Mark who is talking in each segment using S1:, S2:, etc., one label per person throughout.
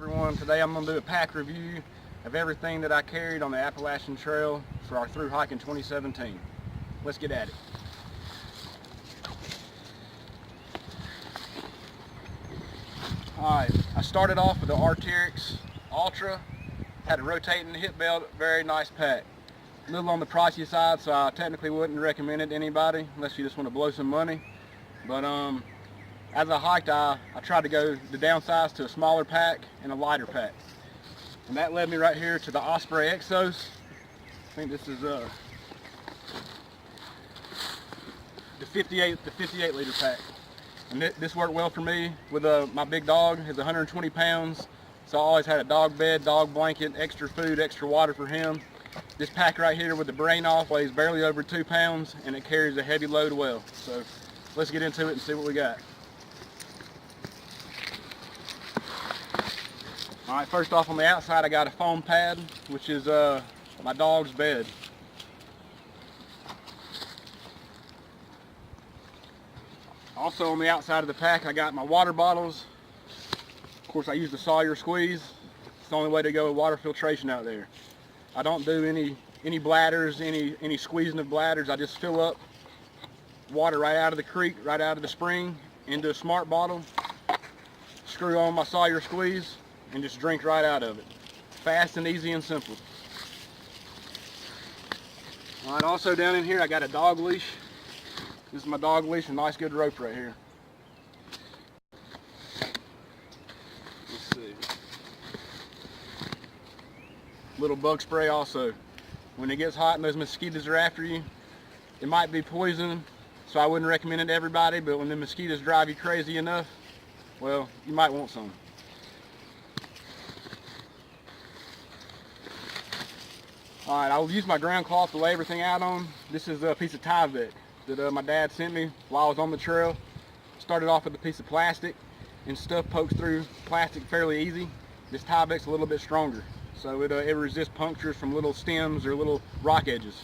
S1: everyone. Today I'm going to do a pack review of everything that I carried on the Appalachian Trail for our through hike in 2017. Let's get at it. Alright, I started off with the Arc'teryx Ultra. Had a rotating hip belt, very nice pack. A little on the pricey side, so I technically wouldn't recommend it to anybody unless you just want to blow some money. But as I hiked, I tried to go the downsize to a smaller pack and a lighter pack. And that led me right here to the Osprey Exos. I think this is the 58 liter pack. And this worked well for me with my big dog. He's 120 pounds, so I always had a dog bed, dog blanket, extra food, extra water for him. This pack right here with the brain off weighs barely over 2 pounds, and it carries a heavy load well. So let's get into it and see what we got. Alright, first off on the outside I got a foam pad, which is my dog's bed. Also on the outside of the pack I got my water bottles. Of course I use the Sawyer squeeze. It's the only way to go with water filtration out there. I don't do any bladders, any squeezing of bladders. I just fill up water right out of the creek, right out of the spring into a smart bottle, screw on my Sawyer squeeze, and just drink right out of it. Fast and easy and simple. Alright, also down in here I got a dog leash. This is my dog leash, a nice good rope right here. Let's see. Little bug spray also. When it gets hot and those mosquitoes are after you, it might be poison, so I wouldn't recommend it to everybody, but when the mosquitoes drive you crazy enough, well, you might want some. Alright, I'll use my ground cloth to lay everything out on. This is a piece of Tyvek that my dad sent me while I was on the trail. Started off with a piece of plastic, and stuff pokes through plastic fairly easy. This Tyvek's a little bit stronger, so it resists punctures from little stems or little rock edges.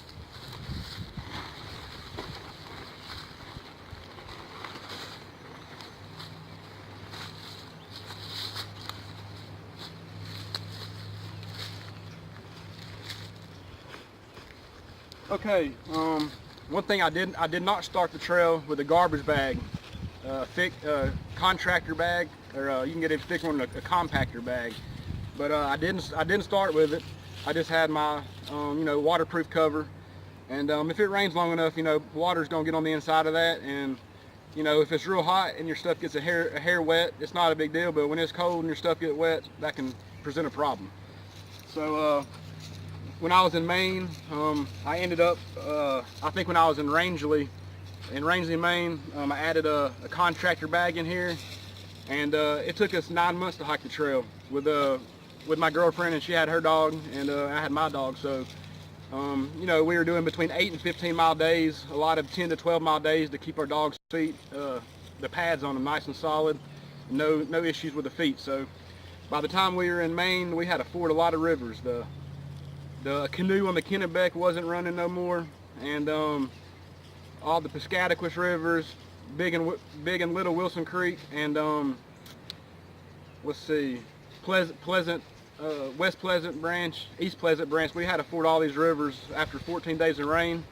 S1: Okay, one thing I did not start the trail with a garbage bag, thick contractor bag, or you can get a thick one, a compactor bag. But I didn't start with it. I just had my waterproof cover, and if it rains long enough, water's gonna get on the inside of that, and if it's real hot and your stuff gets a hair wet, it's not a big deal. But when it's cold and your stuff gets wet, that can present a problem. So when I was in Maine, I ended up, I think when I was in Rangeley, Maine, I added a contractor bag in here, and it took us 9 months to hike the trail with my girlfriend, and she had her dog, and I had my dog. So, we were doing between 8 and 15 mile days, a lot of 10 to 12 mile days to keep our dog's feet, the pads on them nice and solid, no issues with the feet. So by the time we were in Maine, we had to ford a lot of rivers. The canoe on the Kennebec wasn't running no more, and all the Piscataquis rivers, Big and Little Wilson Creek, and let's see, Pleasant, West Pleasant Branch, East Pleasant Branch. We had to ford all these rivers after 14 days of rain,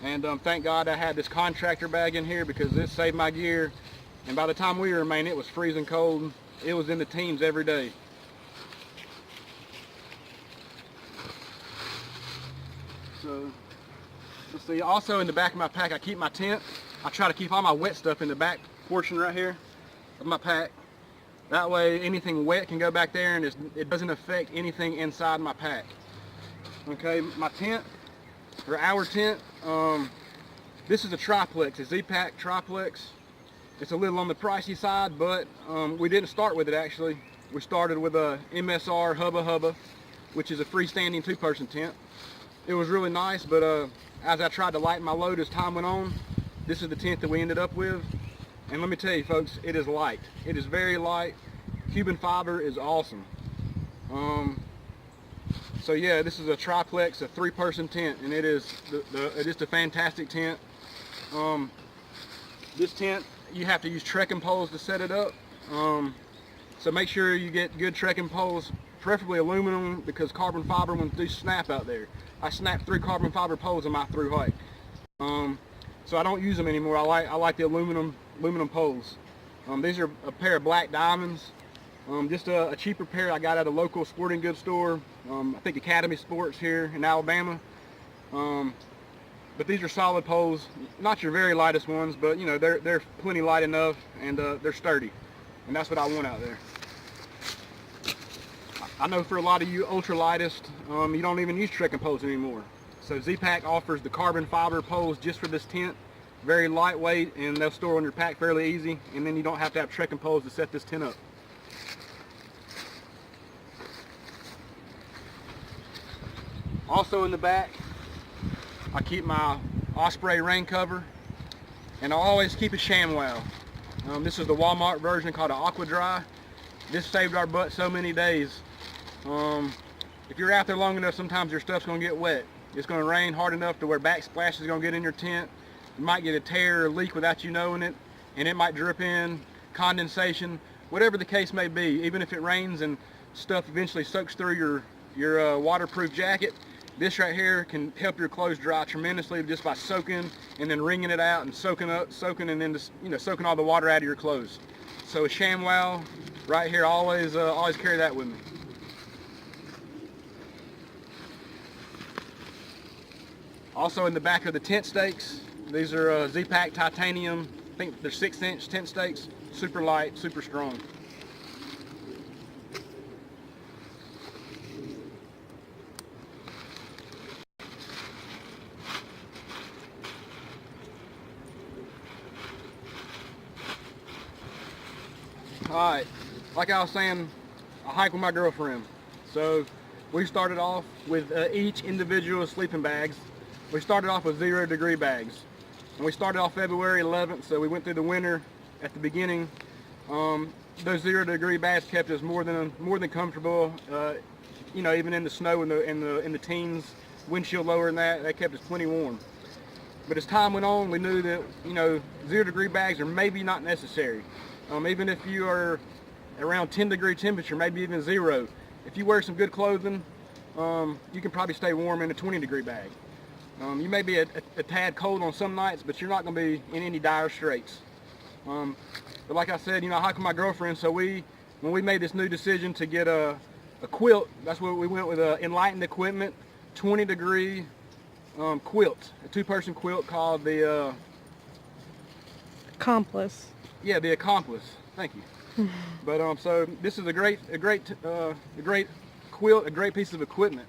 S1: and thank God I had this contractor bag in here because it saved my gear. And by the time we were in Maine, it was freezing cold. It was in the teens every day. So, let's see, also in the back of my pack I keep my tent. I try to keep all my wet stuff in the back portion right here of my pack. That way anything wet can go back there and it doesn't affect anything inside my pack. Okay, my tent, or our tent, this is a triplex, a Z-Pack triplex. It's a little on the pricey side, but we didn't start with it actually. We started with a MSR Hubba Hubba, which is a freestanding 2-person tent. It was really nice, but as I tried to lighten my load as time went on, this is the tent that we ended up with. And let me tell you folks, it is light. It is very light. Cuban fiber is awesome. So yeah, this is a triplex, a 3-person tent, and it is a fantastic tent. This tent, you have to use trekking poles to set it up. So So make sure you get good trekking poles, preferably aluminum, because carbon fiber ones do snap out there. I snapped 3 carbon fiber poles in my through hike. So I don't use them anymore. I like the aluminum poles. These are a pair of black diamonds. Just a cheaper pair I got at a local sporting goods store. I think Academy Sports here in Alabama. But these are solid poles, not your very lightest ones, but you know they're plenty light enough, and they're sturdy, and that's what I want out there. I know for a lot of you ultra lightest, you don't even use trekking poles anymore. So Z-Pack offers the carbon fiber poles just for this tent, very lightweight, and they'll store on your pack fairly easy, and then you don't have to have trekking poles to set this tent up. Also in the back, I keep my Osprey rain cover, and I always keep a ShamWow. This is the Walmart version called an Aqua Dry. This saved our butt so many days. If you're out there long enough, sometimes your stuff's gonna get wet. It's gonna rain hard enough to where backsplash is gonna get in your tent. You might get a tear or leak without you knowing it, and it might drip in, condensation, whatever the case may be. Even if it rains and stuff eventually soaks through your waterproof jacket, this right here can help your clothes dry tremendously just by soaking and then wringing it out and soaking and then just, you know, soaking all the water out of your clothes. So a ShamWow right here, always carry that with me. Also in the back are the tent stakes. These are Z-Pack titanium. I think they're 6-inch tent stakes. Super light, super strong. Alright, like I was saying, I hike with my girlfriend. So we started off with each individual sleeping bags. We started off with 0-degree bags. And we started off February 11th, so we went through the winter at the beginning. Those 0-degree bags kept us more than comfortable. You know, even in the snow in the teens, windshield lower than that, they kept us plenty warm. But as time went on, we knew that, you know, 0-degree bags are maybe not necessary. Even if you are around 10-degree temperature, maybe even 0, if you wear some good clothing, you can probably stay warm in a 20-degree bag. You may be a tad cold on some nights, but you're not going to be in any dire straits. But like I said, you know, I hike with my girlfriend, so when we made this new decision to get a quilt, that's what we went with, Enlightened Equipment 20-degree quilt, a 2-person quilt called the
S2: Accomplice.
S1: Yeah, the Accomplice. Thank you. But so this is a great quilt, a great piece of equipment.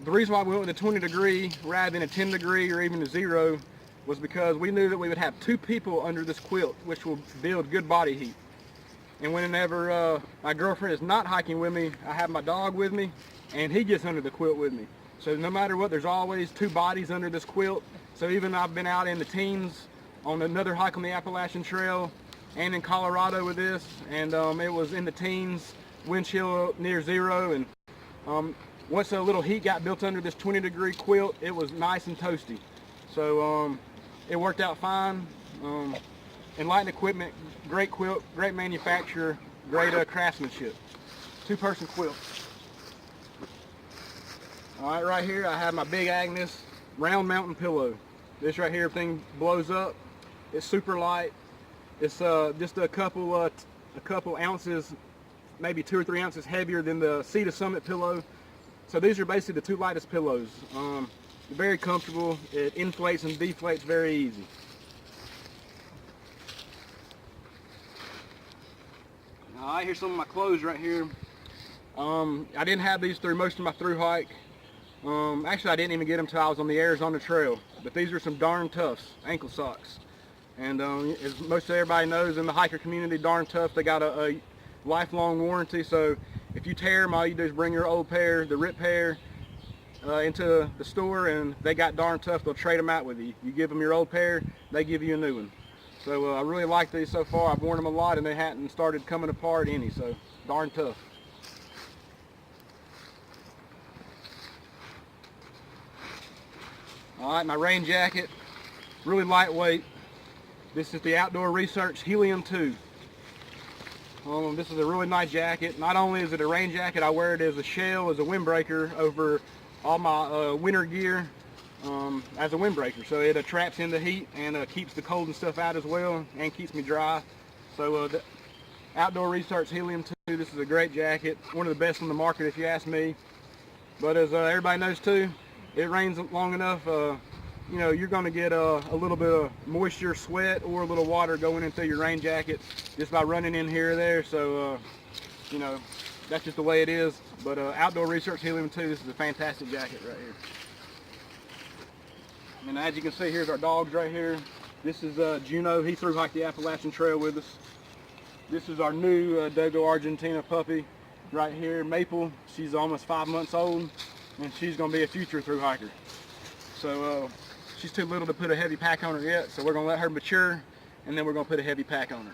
S1: The reason why we went with a 20-degree rather than a 10-degree or even a 0 was because we knew that we would have 2 people under this quilt, which will build good body heat. And whenever my girlfriend is not hiking with me, I have my dog with me, and he gets under the quilt with me. So no matter what, there's always 2 bodies under this quilt. So even I've been out in the teens on another hike on the Appalachian Trail and in Colorado with this, and it was in the teens, wind chill near 0, and once a little heat got built under this 20-degree quilt, it was nice and toasty. So it worked out fine. Enlightened Equipment, great quilt, great manufacturer, great craftsmanship. 2-person quilt. Alright, right here I have my Big Agnes round mountain pillow. This right here, everything blows up. It's super light. It's just a couple ounces, maybe 2 or 3 ounces heavier than the Sea to Summit pillow. So these are basically the 2 lightest pillows. Very comfortable. It inflates and deflates very easy. Alright, here's some of my clothes right here. I didn't have these through most of my through hike. Actually, I didn't even get them till I was on the Arizona Trail. But these are some darn toughs, ankle socks. And as most everybody knows in the hiker community, darn tough. They got a lifelong warranty. So if you tear them, all you do is bring your old pair, the ripped pair, into the store, and they got darn tough. They'll trade them out with you. You give them your old pair, they give you a new one. So I really like these so far. I've worn them a lot, and they hadn't started coming apart any. So darn tough. Alright, my rain jacket, really lightweight. This is the Outdoor Research Helium 2. This is a really nice jacket. Not only is it a rain jacket, I wear it as a shell, as a windbreaker over all my winter gear as a windbreaker. So it traps in the heat and keeps the cold and stuff out as well, and keeps me dry. So the Outdoor Research Helium 2, this is a great jacket. One of the best on the market if you ask me. But as everybody knows too, it rains long enough, you know, you're going to get a little bit of moisture, sweat, or a little water going into your rain jacket just by running in here or there. So, you know, that's just the way it is. But Outdoor Research Helium 2, this is a fantastic jacket right here. And as you can see, here's our dogs right here. This is Juno. He through hiked the Appalachian Trail with us. This is our new Dogo Argentina puppy right here, Maple. She's almost 5 months old, and she's going to be a future through hiker. So she's too little to put a heavy pack on her yet, so we're going to let her mature, and then we're going to put a heavy pack on her.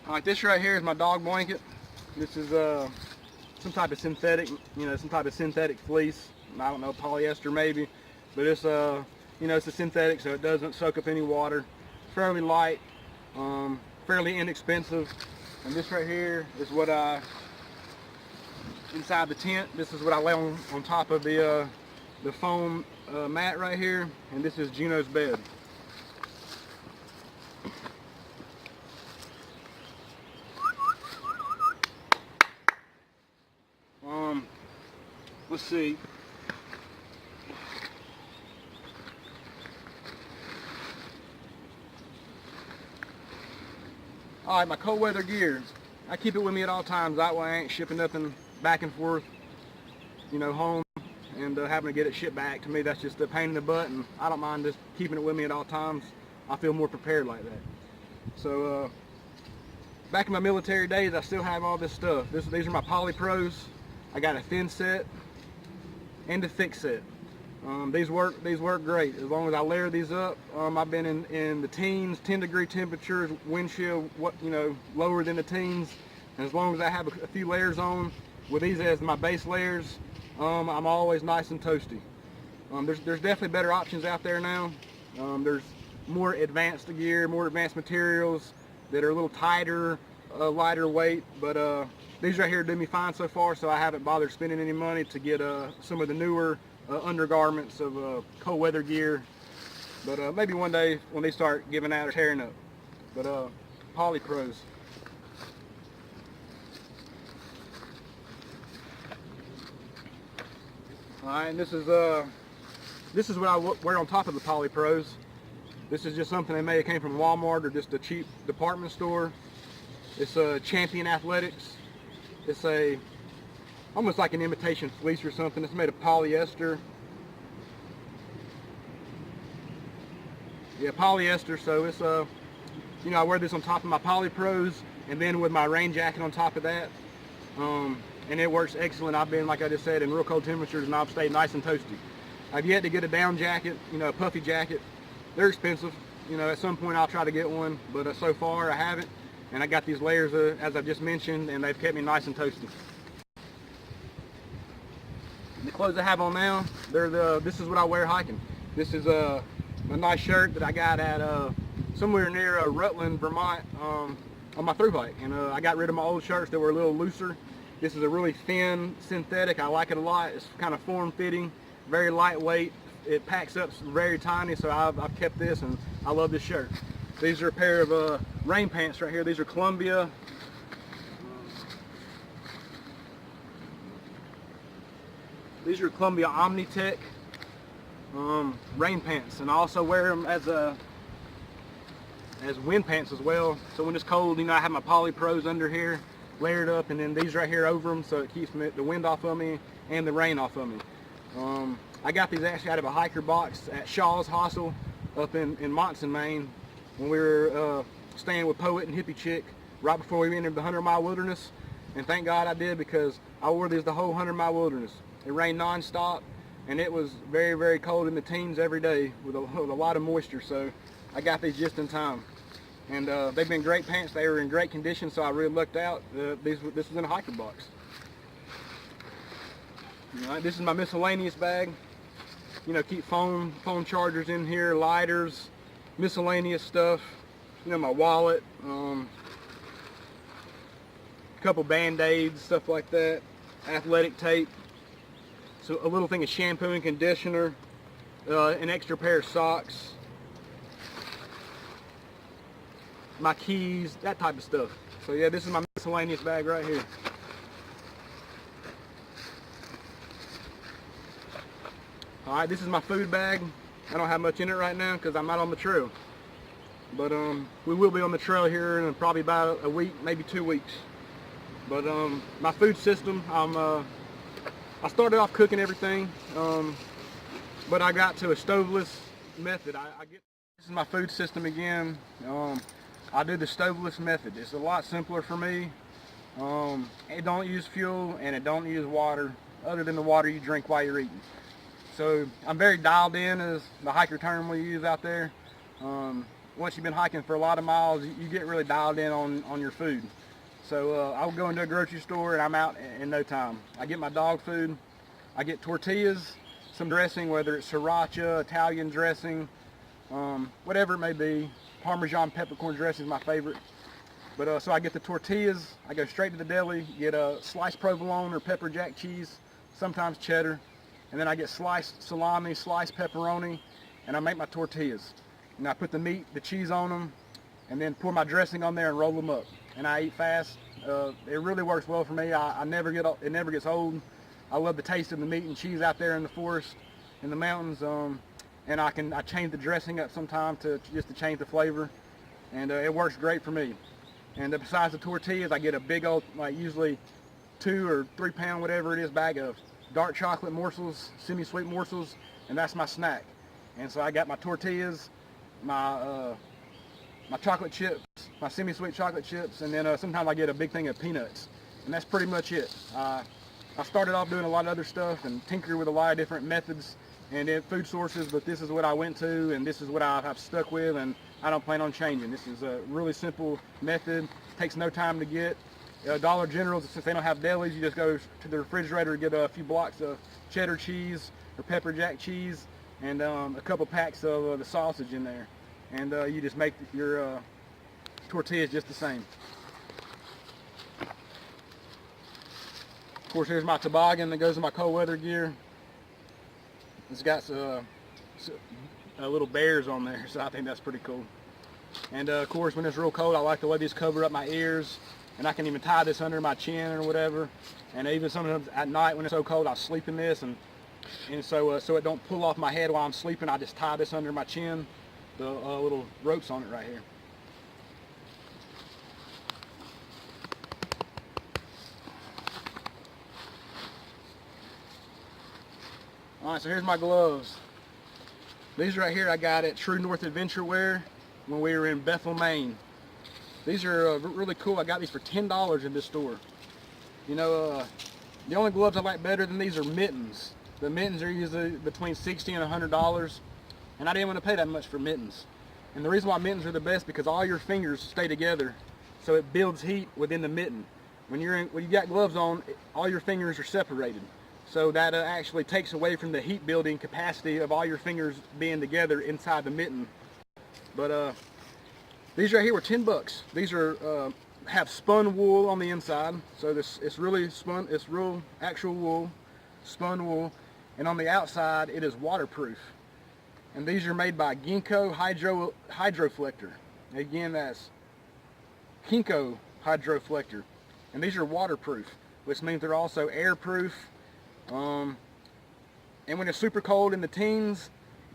S1: Alright, this right here is my dog blanket. This is some type of synthetic, you know, some type of synthetic fleece. I don't know, polyester maybe, but it's you know, it's a synthetic, so it doesn't soak up any water. Fairly light, fairly inexpensive. And this right here is what I, inside the tent, this is what I lay on top of the foam mat right here, and this is Juno's bed. Let's see. Alright, my cold weather gear, I keep it with me at all times. That way I ain't shipping nothing back and forth, you know, home and having to get it shipped back. To me, that's just a pain in the butt, and I don't mind just keeping it with me at all times. I feel more prepared like that. So back in my military days, I still have all this stuff. These are my Poly Pros. I got a thin set and a thick set. These work great as long as I layer these up. I've been in the teens, 10-degree temperatures, wind chill, you know, lower than the teens. And as long as I have a few layers on with these as my base layers, I'm always nice and toasty. There's definitely better options out there now. There's more advanced gear, more advanced materials that are a little tighter, lighter weight, but these right here do me fine so far, so I haven't bothered spending any money to get some of the newer undergarments of cold weather gear. But maybe one day when they start giving out or tearing up. But Poly Pros. Alright, and this is what I wear on top of the Poly Pros. This is just something they may have came from Walmart or just a cheap department store. It's a Champion Athletics. It's almost like an imitation fleece or something. It's made of polyester. Yeah, polyester. So it's you know, I wear this on top of my Poly Pros, and then with my rain jacket on top of that, and it works excellent. I've been, like I just said, in real cold temperatures, and I've stayed nice and toasty. I've yet to get a down jacket, you know, a puffy jacket. They're expensive. You know, at some point I'll try to get one, but so far I haven't. And I got these layers, as I've just mentioned, and they've kept me nice and toasty. The clothes I have on now, this is what I wear hiking. This is a nice shirt that I got at somewhere near Rutland, Vermont, on my through hike. And I got rid of my old shirts that were a little looser. This is a really thin synthetic. I like it a lot. It's kind of form-fitting, very lightweight. It packs up very tiny, so I've kept this, and I love this shirt. These are a pair of rain pants right here. These are Columbia. These are Columbia Omnitech rain pants, and I also wear them as wind pants as well. So when it's cold, you know, I have my Poly Pros under here, layered up, and then these right here over them, so it keeps the wind off of me and the rain off of me. I got these actually out of a hiker box at Shaw's Hostel up in Monson, Maine, when we were staying with Poet and Hippie Chick right before we entered the 100-mile wilderness. And thank God I did, because I wore these the whole 100-mile wilderness. It rained non-stop, and it was very, very cold in the teens every day with a lot of moisture, so I got these just in time. And they've been great pants. They were in great condition, so I really lucked out. This was in a hiker box. All right, this is my miscellaneous bag. keep phone chargers in here, lighters, miscellaneous stuff, my wallet, a couple band-aids, stuff like that, athletic tape, so a little thing of shampoo and conditioner, an extra pair of socks, my keys, that type of stuff. So yeah, this is my miscellaneous bag right here. Alright, this is my food bag. I don't have much in it right now because I'm not on the trail. But we will be on the trail here in probably about a week, maybe 2 weeks. But my food system, I started off cooking everything, but I got to a stoveless method. This is my food system again. I do the stoveless method. It's a lot simpler for me. It don't use fuel and it don't use water other than the water you drink while you're eating. So I'm very dialed in, as the hiker term we use out there. Once you've been hiking for a lot of miles, you get really dialed in on your food. So I'll go into a grocery store and I'm out in no time. I get my dog food, I get tortillas, some dressing, whether it's sriracha, Italian dressing, whatever it may be. Parmesan peppercorn dressing is my favorite. But so I get the tortillas, I go straight to the deli, get a sliced provolone or pepper jack cheese, sometimes cheddar. And then I get sliced salami, sliced pepperoni, and I make my tortillas. And I put the meat, the cheese on them, and then pour my dressing on there and roll them up. And I eat fast. It really works well for me. It never gets old. I love the taste of the meat and cheese out there in the forest, in the mountains. And I change the dressing up sometime just to change the flavor. And it works great for me. And besides the tortillas, I get a big old, like usually 2 or 3 pound, whatever it is, bag of dark chocolate morsels, semi-sweet morsels, and that's my snack. And so I got my tortillas, my chocolate chips, my semi-sweet chocolate chips, and then sometimes I get a big thing of peanuts. And that's pretty much it. I started off doing a lot of other stuff and tinkering with a lot of different methods and food sources, but this is what I went to and this is what I've stuck with, and I don't plan on changing. This is a really simple method. It takes no time to get. Dollar Generals, since they don't have delis, you just go to the refrigerator and get a few blocks of cheddar cheese or pepper jack cheese and a couple packs of the sausage in there. And you just make your tortillas just the same. Of course, here's my toboggan that goes in my cold weather gear. It's got little bears on there, so I think that's pretty cool. And of course, when it's real cold, I like the way these cover up my ears. And I can even tie this under my chin or whatever. And even sometimes at night when it's so cold, I sleep in this. And so it don't pull off my head while I'm sleeping, I just tie this under my chin. The little ropes on it right here. Alright, so here's my gloves. These right here I got at True North Adventure Wear when we were in Bethel, Maine. These are really cool. I got these for $10 in this store. The only gloves I like better than these are mittens. The mittens are usually between $60 and $100, and I didn't want to pay that much for mittens. And the reason why mittens are the best because all your fingers stay together, so it builds heat within the mitten. When you got gloves on, all your fingers are separated, so that actually takes away from the heat building capacity of all your fingers being together inside the mitten. But these right here were $10. These are have spun wool on the inside, so it's really spun. It's real actual wool, spun wool, and on the outside it is waterproof. And these are made by Ginkgo Hydroflector. Again, that's Ginkgo Hydroflector, and these are waterproof, which means they're also airproof. And when it's super cold in the teens,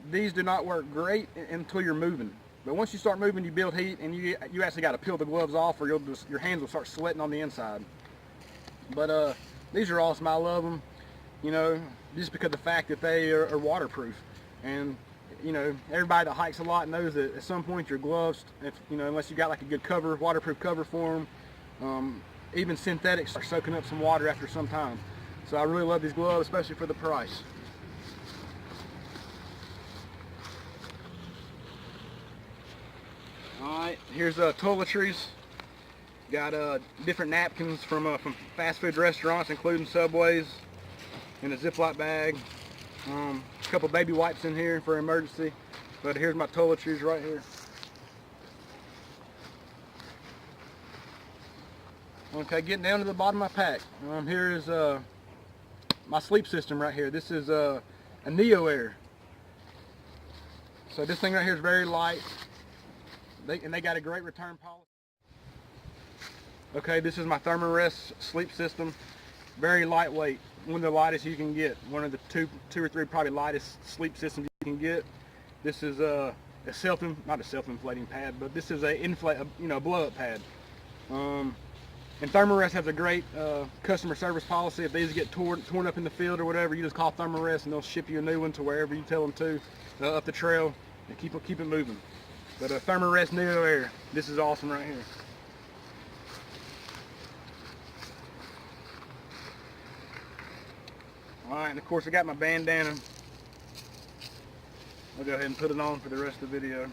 S1: these do not work great until you're moving. But once you start moving, you build heat, and you actually got to peel the gloves off, or your hands will start sweating on the inside. But these are awesome. I love them. Just because of the fact that they are waterproof. And everybody that hikes a lot knows that at some point your gloves, unless you got like a good cover, waterproof cover for them, even synthetics are soaking up some water after some time. So I really love these gloves, especially for the price. Alright, here's toiletries. Got different napkins from fast food restaurants, including Subways, in a Ziploc bag. a couple baby wipes in here for emergency. But here's my toiletries right here. Okay, getting down to the bottom of my pack. Here is my sleep system right here. This is a Neo Air. So this thing right here is very light. They got a great return policy. Okay, this is my Thermarest sleep system. Very lightweight. One of the lightest you can get. One of the two or three probably lightest sleep systems you can get. This is not a self-inflating pad, but this is a blow-up pad. And Thermarest has a great customer service policy. If these get torn up in the field or whatever, you just call Thermarest and they'll ship you a new one to wherever you tell them to, up the trail, and keep it moving. But Thermarest Neo Air, this is awesome right here. All right, and of course I got my bandana. I'll go ahead and put it on for the rest of the video.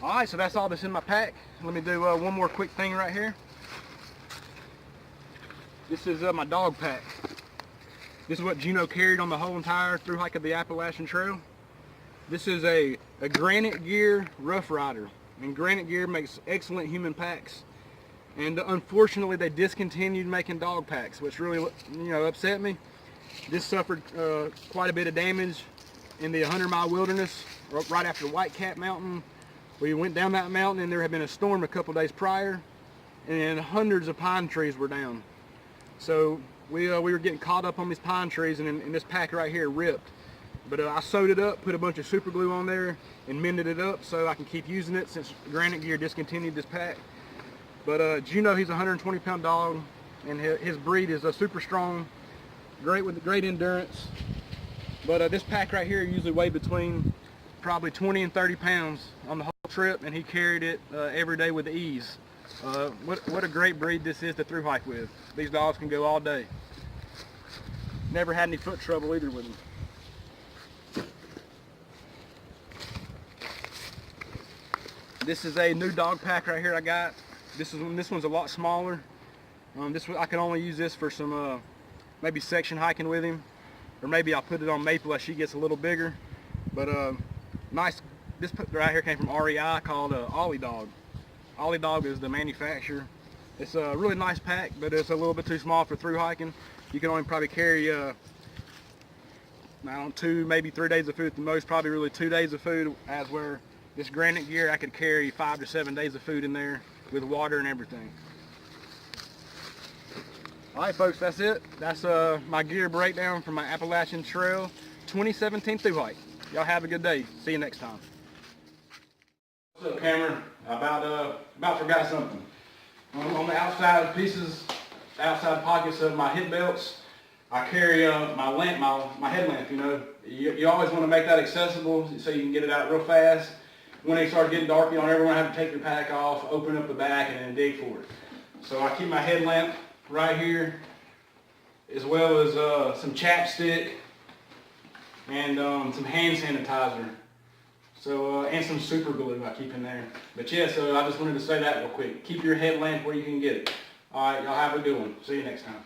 S1: Alright, so that's all that's in my pack. Let me do one more quick thing right here. This is my dog pack. This is what Juno carried on the whole entire through hike of the Appalachian Trail. This is a Granite Gear Rough Rider. And Granite Gear makes excellent human packs. And unfortunately they discontinued making dog packs, which really upset me. This suffered quite a bit of damage in the 100-mile wilderness right after White Cap Mountain. We went down that mountain and there had been a storm a couple days prior and hundreds of pine trees were down. So we were getting caught up on these pine trees and this pack right here ripped. But I sewed it up, put a bunch of super glue on there and mended it up so I can keep using it since Granite Gear discontinued this pack. But Juno, he's a 120-pound dog and his breed is super strong, with great endurance. But this pack right here usually weighed between probably 20 and 30 pounds on the whole trip, and he carried it every day with ease. What a great breed this is to through hike with. These dogs can go all day. Never had any foot trouble either with them. This is a new dog pack right here I got. This one's a lot smaller. I can only use this for some maybe section hiking with him, or maybe I'll put it on Maple as she gets a little bigger. But nice. This right here came from REI called Ollie Dog. Ollie Dog is the manufacturer. It's a really nice pack, but it's a little bit too small for through hiking. You can only probably carry 2, maybe 3 days of food at the most. Probably really 2 days of food. As where this Granite Gear, I could carry 5 to 7 days of food in there with water and everything. All right, folks, that's it. That's my gear breakdown from my Appalachian Trail 2017 through hike. Y'all have a good day. See you next time. What's up, Cameron? About forgot something. On the outside pieces, outside pockets of my hip belts, I carry my lamp, my headlamp. You always want to make that accessible so you can get it out real fast. When it starts getting dark, you don't ever want to have to take your pack off, open up the back, and then dig for it. So I keep my headlamp right here, as well as some chapstick and some hand sanitizer. So and some super glue I keep in there. But yeah, so I just wanted to say that real quick. Keep your headlamp where you can get it. All right, y'all have a good one. See you next time.